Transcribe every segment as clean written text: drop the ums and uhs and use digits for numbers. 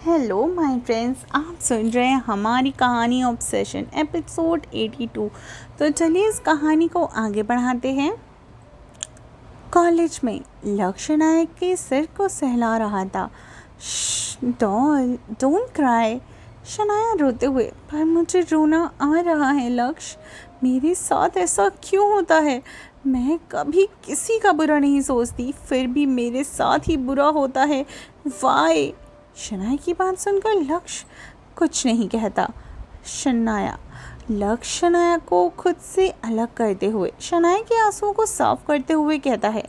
Hello my friends, आप सुन रहे हैं हमारी कहानी ऑब्सेशन एपिसोड 82। तो चलिए इस कहानी को आगे बढ़ाते हैं। कॉलेज में लक्ष्य नायक के सिर को सहला रहा था। डॉल डोंट क्राई, शनाया रोते हुए। पर मुझे रोना आ रहा है लक्ष्य, मेरे साथ ऐसा क्यों होता है? मैं कभी किसी का बुरा नहीं सोचती, फिर भी मेरे साथ ही बुरा होता है। वाई? शनाया की बात सुनकर लक्ष्य कुछ नहीं कहता। शनाया को खुद से अलग करते हुए, शनाया के आंसुओं को साफ करते हुए कहता है,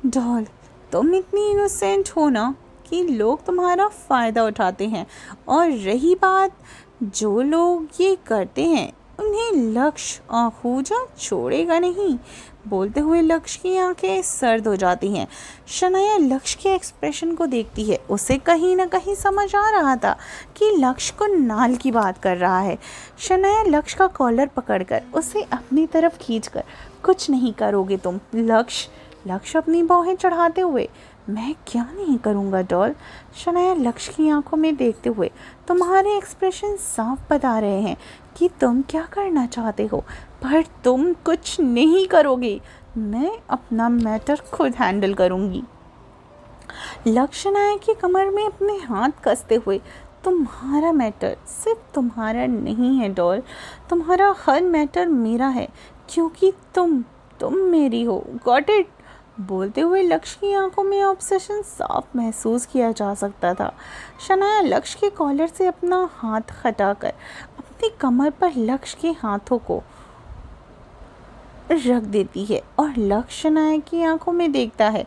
डॉल तुम इतनी इनोसेंट हो ना कि लोग तुम्हारा फ़ायदा उठाते हैं, और रही बात जो लोग ये करते हैं उन्हें लक्ष्य आखूजा छोड़ेगा नहीं। बोलते हुए लक्ष्य की आंखें सर्द हो जाती हैं। शनाया लक्ष्य के एक्सप्रेशन को देखती है। उसे कहीं ना कहीं समझ आ रहा था कि लक्ष्य को नाल की बात कर रहा है। शनाया लक्ष्य का कॉलर पकड़कर उसे अपनी तरफ खींचकर, कुछ नहीं करोगे तुम लक्ष्य अपनी बाहें चढ़ाते हुए, मैं क्या नहीं करूँगा डॉल? शनाया लक्ष्य की आंखों में देखते हुए, तुम्हारे एक्सप्रेशन साफ बता रहे हैं कि तुम क्या करना चाहते हो, पर तुम कुछ नहीं करोगे। मैं अपना मैटर खुद हैंडल करूँगी। लक्ष्य नायक की कमर में अपने हाथ कसते हुए, तुम्हारा मैटर सिर्फ तुम्हारा नहीं है डॉल, तुम्हारा हर मैटर मेरा है, क्योंकि तुम मेरी हो। Got it? बोलते हुए लक्ष्य की आंखों में ऑब्सेशन साफ महसूस किया जा सकता था। शनाया लक्ष्य के कॉलर से अपना हाथ हटाकर अपनी कमर पर लक्ष्य के हाथों को रख देती है और लक्ष्य शनाया की आंखों में देखता है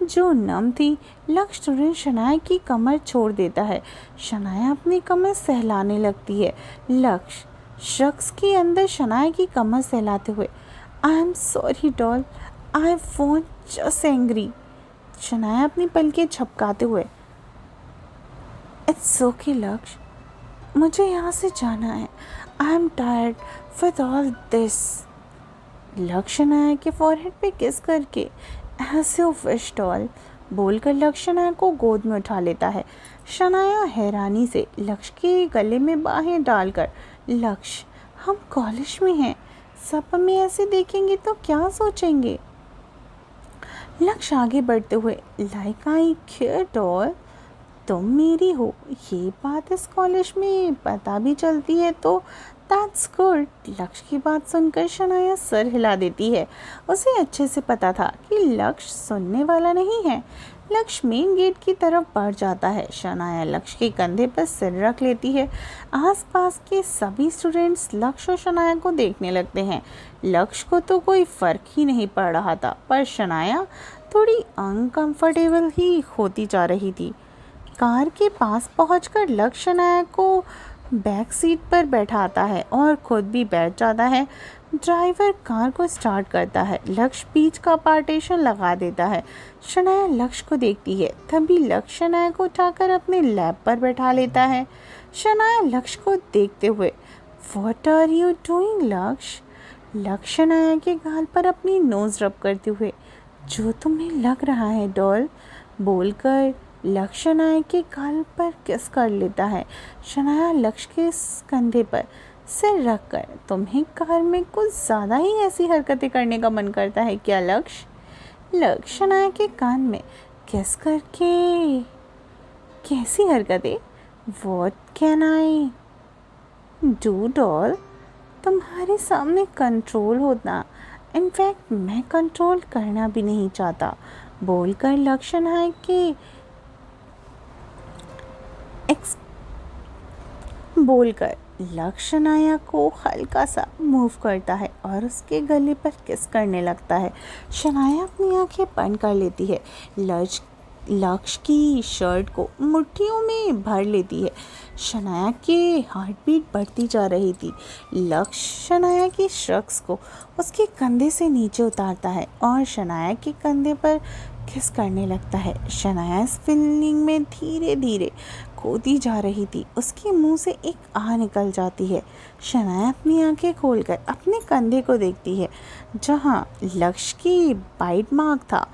जो नम थी। लक्ष्य तुरंत शनाया की कमर छोड़ देता है। शनाया अपनी कमर सहलाने लगती है। लक्ष्य शख्स के अंदर शनाया की कमर सहलाते हुए, I am sorry doll, I want just angry. Shanaya अपनी पलकें झपकाते हुए, इट्स ओके लक्ष्य, मुझे यहाँ से जाना है, I am tired with all this. लक्ष्य शनाया के फॉरहेड पे किस करके, एज यू विश डॉल, बोलकर लक्ष्य शनाया को गोद में उठा लेता है। शनाया हैरानी से लक्ष्य के गले में बाहें डालकर, लक्ष्य हम कॉलेज में हैं, सब हमें ऐसे देखेंगे तो क्या सोचेंगे? लक्ष्य आगे बढ़ते हुए, लाइक आई केयर डॉल, तुम मेरी हो, ये बात इस कॉलेज में पता भी चलती है तो दैट्स गुड। लक्ष्य की बात सुनकर शनाया सर हिला देती है। उसे अच्छे से पता था कि लक्ष्य सुनने वाला नहीं है। लक्ष्य मेन गेट की तरफ बढ़ जाता है। शनाया लक्ष्य के कंधे पर सिर रख लेती है। आसपास के सभी स्टूडेंट्स लक्ष्य और शनाया को देखने लगते हैं। लक्ष्य को तो कोई फ़र्क ही नहीं पड़ रहा था, पर शनाया थोड़ी अनकंफर्टेबल ही होती जा रही थी। कार के पास पहुंचकर लक्ष्य शनाया को बैक सीट पर बैठाता है और खुद भी बैठ जाता है। ड्राइवर कार को स्टार्ट करता है। लक्ष्य बीच का पार्टीशन लगा देता है। शनाया लक्ष्य को देखती है, तभी लक्ष्य शनाया को उठाकर अपने लैप पर बैठा लेता है। शनाया लक्ष्य को देखते हुए, व्हाट आर यू डूइंग लक्ष्य? लक्ष्य शनाया के गाल पर अपनी नोज़ रब करते हुए, जो तुम्हें लग रहा है डॉल, बोलकर लक्ष्य शनाया के गाल पर किस कर लेता है। शनाया लक्ष्य के कंधे पर सिर रखकर, तुम्हें कार में कुछ ज़्यादा ही ऐसी हरकतें करने का मन करता है क्या लक्ष्य? लक्ष्य शनाया के कान में किस करके, कैसी हरकतें? What can I do doll? तुम्हारे सामने कंट्रोल होता, इनफैक्ट मैं कंट्रोल करना भी नहीं चाहता, बोलकर लक्ष्य शनाया के बोलकर लक्ष्य शनाया को हल्का सा मूव करता है और उसके गले पर किस करने लगता है। शनाया अपनी आंखें बंद कर लेती है। लक्ष्य की शर्ट को मुट्ठियों में भर लेती है। शनाया के हार्ट बीट बढ़ती जा रही थी। लक्ष्य शनाया के शख्स को उसके कंधे से नीचे उतारता है और शनाया के कंधे पर किस करने लगता है। शनाया इस फीलिंग में धीरे धीरे खोती जा रही थी। उसके मुंह से एक आह निकल जाती है। शनाया अपनी आंखें खोलकर अपने कंधे को देखती है जहां लक्ष्य की बाइट मार्क था।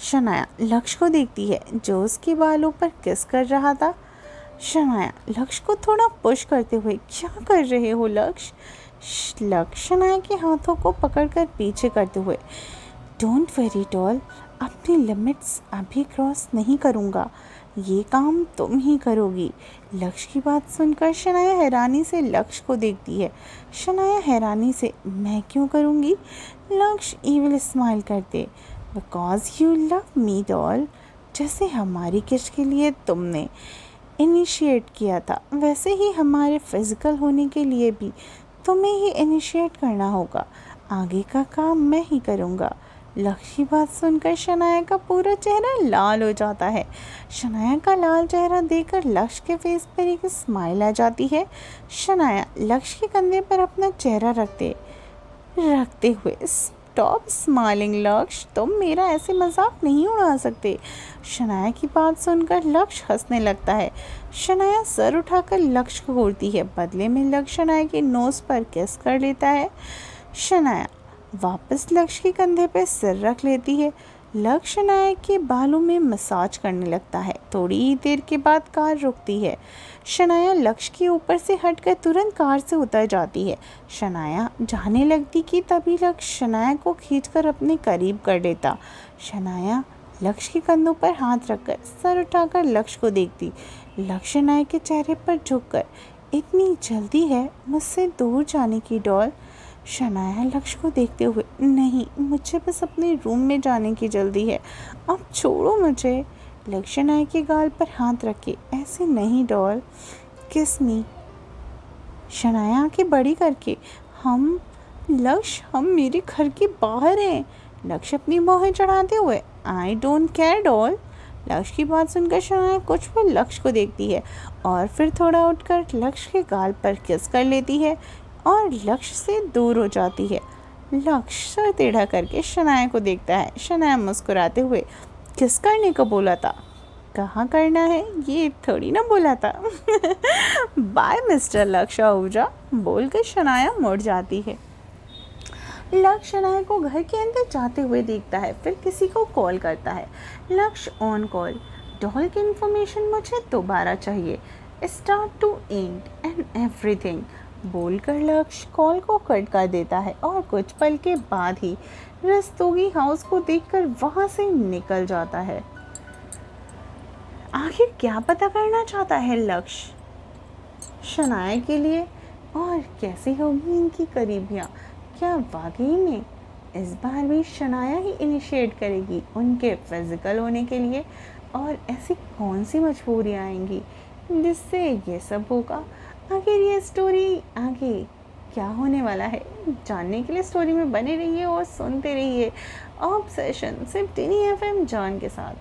शनाया लक्ष्य को देखती है जो उसके बालों पर किस कर रहा था। शनाया लक्ष्य को थोड़ा पुश करते हुए, क्या कर रहे हो लक्ष्य? लक्ष्य शनाया के हाथों को पकड़कर पीछे करते हुए, डोंट वेरी डॉल, अपनी लिमिट्स अभी क्रॉस नहीं करूँगा, ये काम तुम ही करोगी। लक्ष्य की बात सुनकर शनाया हैरानी से लक्ष्य को देखती है। शनाया हैरानी से, मैं क्यों करूँगी? लक्ष्य ईविल स्माइल करते, because you love me doll, जैसे हमारी किस के लिए तुमने इनिशिएट किया था वैसे ही हमारे फिजिकल होने के लिए भी तुम्हें ही इनिशिएट करना होगा। आगे का काम मैं ही करूँगा। लक्ष्य की बात सुनकर शनाया का पूरा चेहरा लाल हो जाता है। शनाया का लाल चेहरा देखकर लक्ष्य के फेस पर एक स्माइल आ जाती है। शनाया लक्ष्य के कंधे पर अपना चेहरा रखते हुए, स्टॉप स्माइलिंग लक्ष्य, तुम मेरा ऐसे मजाक नहीं उड़ा सकते। शनाया की बात सुनकर लक्ष्य हंसने लगता है। शनाया सर उठाकर लक्ष्य को घूरती है। बदले में लक्ष्य शनाया के नोज पर किस कर लेता है। शनाया वापस लक्ष्य के कंधे पर सिर रख लेती है। लक्ष्य शनाया के बालों में मसाज करने लगता है। थोड़ी ही देर के बाद कार रुकती है। शनाया लक्ष्य के ऊपर से हटकर तुरंत कार से उतर जाती है। शनाया जाने लगती कि तभी लक्ष्य शनाया को खींचकर अपने करीब कर लेता। शनाया लक्ष्य के कंधों पर हाथ रखकर सर उठाकर लक्ष्य को देखती। लक्ष्य शनाया के चेहरे पर झुककर, इतनी जल्दी है मुझसे दूर जाने की डॉल? शनाया लक्ष्य को देखते हुए, नहीं, मुझे बस अपने रूम में जाने की जल्दी है, अब छोड़ो मुझे। लक्ष्य शनाया के गाल पर हाथ रखे, ऐसे नहीं डॉल, किस मी। शनाया आंखें बड़ी करके, हम मेरे घर के बाहर हैं। लक्ष्य अपनी बाहें चढ़ाते हुए, आई डोंट केयर डॉल। लक्ष्य की बात सुनकर शनाया कुछ पल लक्ष्य को देखती है और फिर थोड़ा उठकर लक्ष्य के गाल पर किस कर लेती है और लक्ष्य से दूर हो जाती है। लक्ष्य सर टेढ़ा करके शनाया को देखता है। शनाया मुस्कुराते हुए, किस करने को बोला था? कहाँ करना है ये थोड़ी ना बोला था। बाय मिस्टर लक्ष्य आहूजा, बोलकर शनाया मुड़ जाती है। लक्ष्य शनाया को घर के अंदर जाते हुए देखता है, फिर किसी को कॉल करता है। लक्ष्य ऑन कॉल, डॉल की इन्फॉर्मेशन मुझे दोबारा चाहिए, start to end and everything, बोलकर लक्ष्य कॉल को कट कर देता है और कुछ पल के बाद ही रस्तोगी हाउस को देखकर वहां से निकल जाता है। आखिर क्या पता करना चाहता है लक्ष्य शनाया के लिए, और कैसी होगी इनकी करीबियाँ? क्या वाकई में इस बार भी शनाया ही इनिशिएट करेगी उनके फिजिकल होने के लिए, और ऐसी कौन सी मजबूरियाँ आएंगी जिससे ये सब होगा? आखिर ये स्टोरी आगे क्या होने वाला है, जानने के लिए स्टोरी में बने रहिए और सुनते रहिए ऑब्सेशन सिर्फ टिनी एफएम जॉन के साथ।